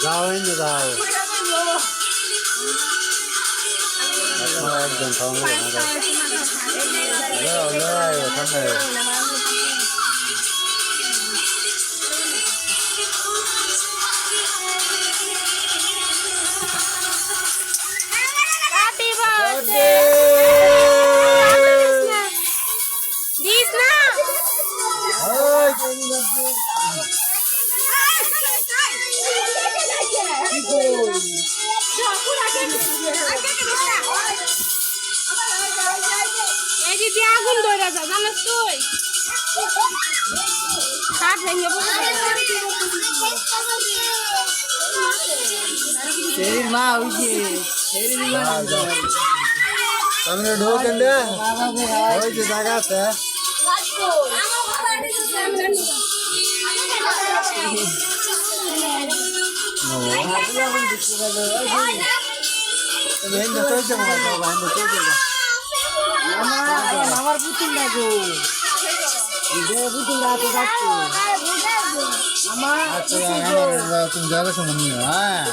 যাও এনে যাও একদম আগুন ধরে যা জানিস তুই কাঠ ভেঙে মা ওই যে সামনে ঢোকেন রে ওই যে জায়গা আছে আমার পুতুল লাগো পুতুল রাতে যাচ্ছে তুমি যাবে সময় নিয়ে হ্যাঁ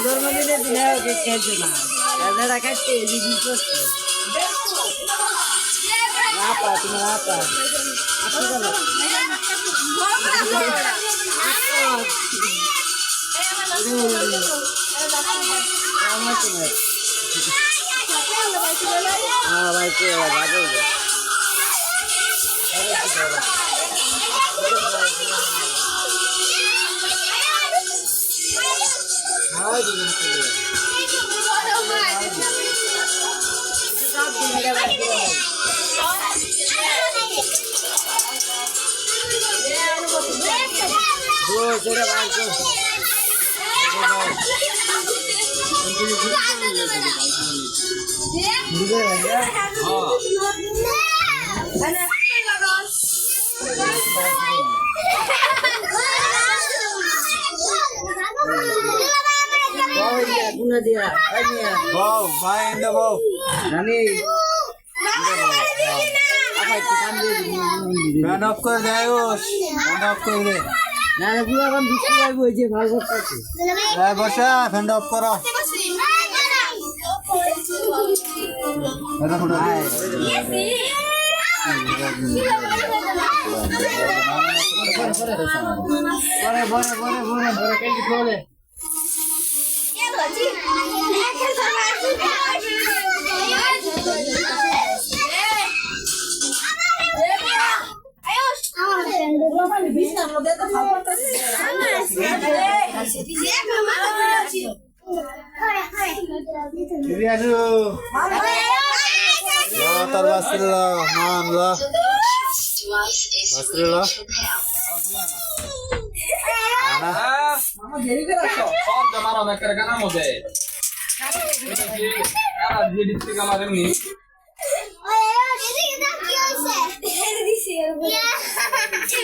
জন্মদিনের দিন খেলছে না দাদা খাচ্ছে আপা তোমার আপা ফ্যান অফ করে দেয় ফ্যান অফ করে দে না পুরো এখন বৃষ্টি লাগবে ওই যে ভালো করতেছে বসা ফ্যান অফ করো তার বাস্ত্রীলা মানলা বাস্ত্রীলা সব জমার হবে একটা গানা মধ্যে আর যে ডিস্ট্রিক্ট আমাদের নি